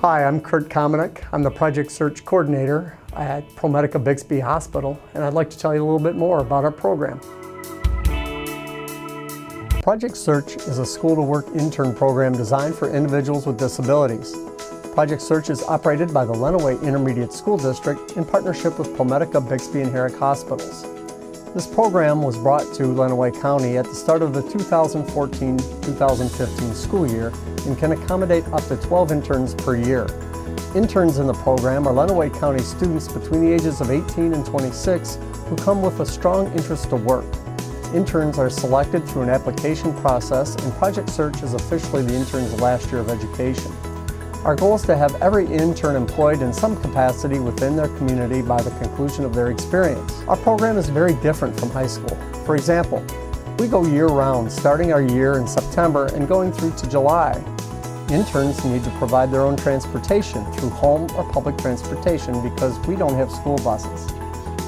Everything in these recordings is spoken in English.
Hi, I'm Kurt Komenik. I'm the Project Search Coordinator at Promedica Bixby Hospital, and I'd like to tell you a little bit more about our program. Project Search is a school-to-work intern program designed for individuals with disabilities. Project Search is operated by the Lenawee Intermediate School District in partnership with Promedica Bixby and Herrick Hospitals. This program was brought to Lenawee County at the start of the 2014-2015 school year and can accommodate up to 12 interns per year. Interns in the program are Lenawee County students between the ages of 18 and 26 who come with a strong interest to work. Interns are selected through an application process, and Project Search is officially the intern's last year of education. Our goal is to have every intern employed in some capacity within their community by the conclusion of their experience. Our program is very different from high school. For example, we go year-round, starting our year in September and going through to July. Interns need to provide their own transportation through home or public transportation because we don't have school buses.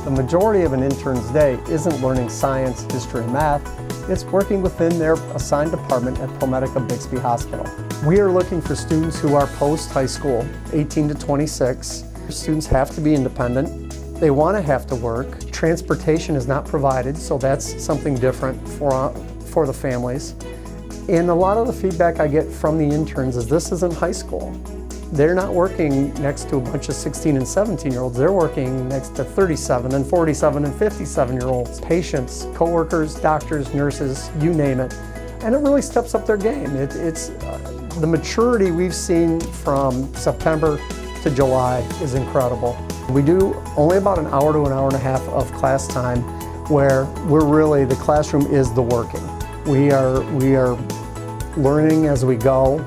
The majority of an intern's day isn't learning science, history, and math. It's working within their assigned department at Promedica Bixby Hospital. We are looking for students who are post-high school, 18 to 26. Students have to be independent. They want to have to work. Transportation is not provided, so that's something different for the families. And a lot of the feedback I get from the interns is this isn't high school. They're not working next to a bunch of 16 and 17-year-olds. They're working next to 37 and 47 and 57-year-olds. Patients, coworkers, doctors, nurses, you name it. And it really steps up their game. It's the maturity we've seen from September to July is incredible. We do only about an hour to an hour and a half of class time where the classroom is the working. We are learning as we go.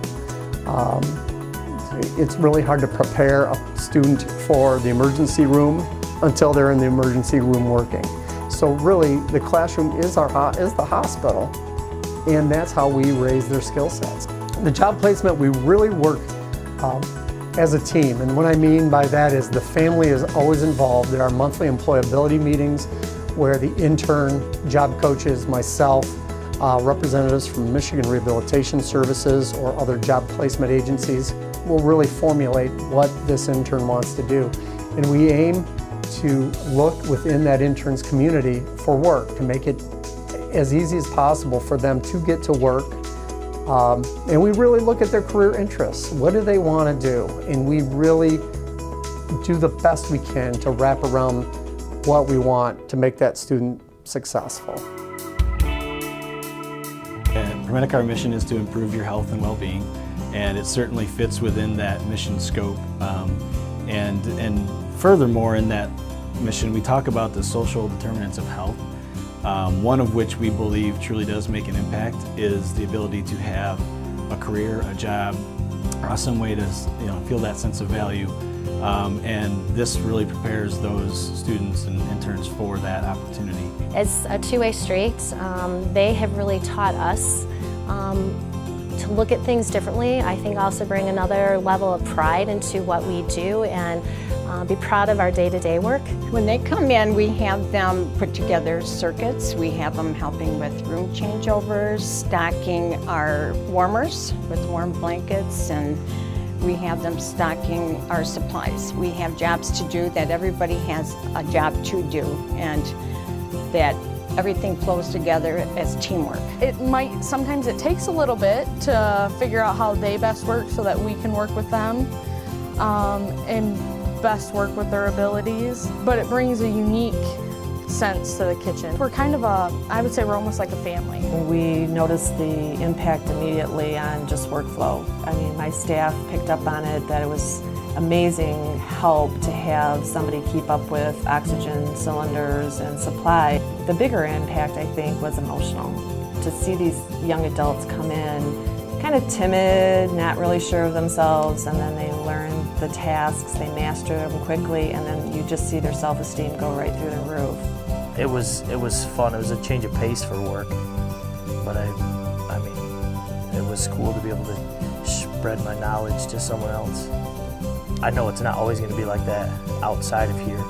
It's really hard to prepare a student for the emergency room until they're in the emergency room working. So really, the classroom is the hospital, and that's how we raise their skill sets. The job placement, we really work as a team, and what I mean by that is the family is always involved. There are monthly employability meetings where the intern, job coaches, myself, representatives from Michigan Rehabilitation Services or other job placement agencies will really formulate what this intern wants to do. And we aim to look within that intern's community for work, to make it as easy as possible for them to get to work. And we really look at their career interests. What do they want to do? And we really do the best we can to wrap around what we want to make that student successful. At Promedica, our mission is to improve your health and well-being, and it certainly fits within that mission scope. And furthermore, in that mission, we talk about the social determinants of health. One of which we believe truly does make an impact is the ability to have a career, a job, or some way to feel that sense of value. And this really prepares those students and interns for that opportunity. It's a two-way street. They have really taught us to look at things differently. I think also bring another level of pride into what we do and be proud of our day-to-day work. When they come in, we have them put together circuits. We have them helping with room changeovers, stocking our warmers with warm blankets, and we have them stocking our supplies. We have jobs to do that everybody has a job to do, and that everything flows together as teamwork. Sometimes it takes a little bit to figure out how they best work so that we can work with them and best work with their abilities, but it brings a unique sense to the kitchen. We're kind of I would say we're almost like a family. We noticed the impact immediately on just workflow. I mean, my staff picked up on it, that it was amazing help to have somebody keep up with oxygen cylinders and supply. The bigger impact, I think, was emotional. To see these young adults come in kind of timid, not really sure of themselves, and then they learn the tasks, they master them quickly, and then you just see their self-esteem go right through the roof. It was fun. It was a change of pace for work, but I mean, it was cool to be able to spread my knowledge to someone else. I know it's not always going to be like that outside of here,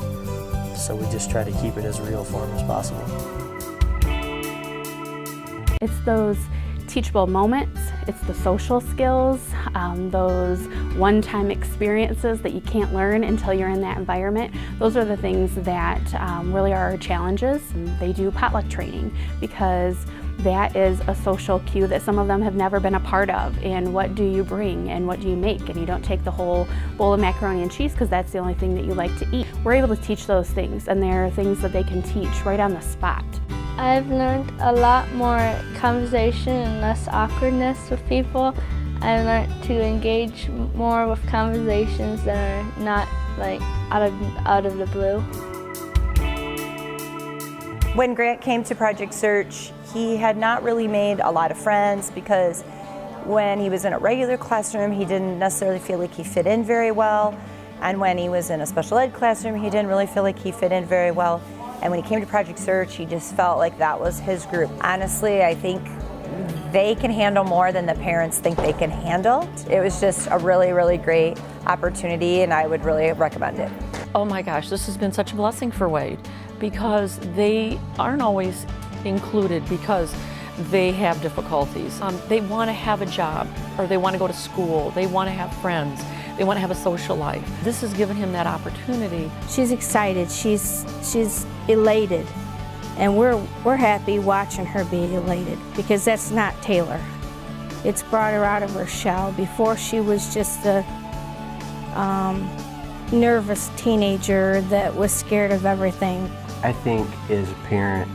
so we just try to keep it as real for them as possible. It's those teachable moments, it's the social skills, those one-time experiences that you can't learn until you're in that environment. Those are the things that really are our challenges. They do potluck training because that is a social cue that some of them have never been a part of. And what do you bring and what do you make? And you don't take the whole bowl of macaroni and cheese because that's the only thing that you like to eat. We're able to teach those things, and there are things that they can teach right on the spot. I've learned a lot more conversation and less awkwardness with people. I've learned to engage more with conversations that are not like out of the blue. When Grant came to Project Search, he had not really made a lot of friends because when he was in a regular classroom, he didn't necessarily feel like he fit in very well. And when he was in a special ed classroom, he didn't really feel like he fit in very well. And when he came to Project Search, he just felt like that was his group. Honestly, I think they can handle more than the parents think they can handle. It was just a really, really great opportunity, and I would really recommend it. Oh my gosh, this has been such a blessing for Wade because they aren't always included because they have difficulties. They want to have a job, or they want to go to school, they want to have friends, they want to have a social life. This has given him that opportunity. She's excited, she's elated, and we're happy watching her be elated because that's not Taylor. It's brought her out of her shell. Before, she was just a nervous teenager that was scared of everything. I think as a parent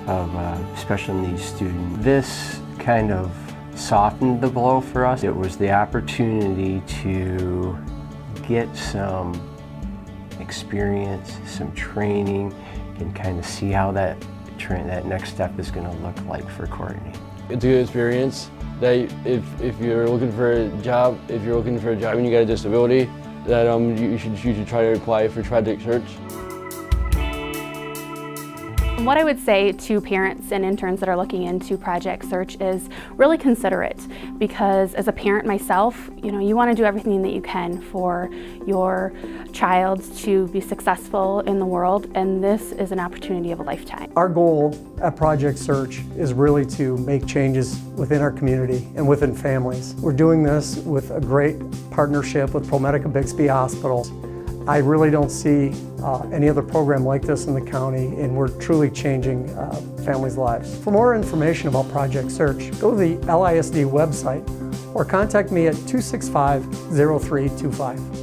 of a special needs student, this kind of softened the blow for us. It was the opportunity to get some experience, some training, and kind of see how that next step is going to look like for Courtney. It's a good experience that if you're looking for a job, and you got a disability, that you should try to apply for Project Search. What I would say to parents and interns that are looking into Project Search is really consider it, because as a parent myself, you want to do everything that you can for your child to be successful in the world, and this is an opportunity of a lifetime. Our goal at Project Search is really to make changes within our community and within families. We're doing this with a great partnership with Promedica Bixby Hospital. I really don't see any other program like this in the county, and we're truly changing families' lives. For more information about Project Search, go to the LISD website or contact me at 265-0325.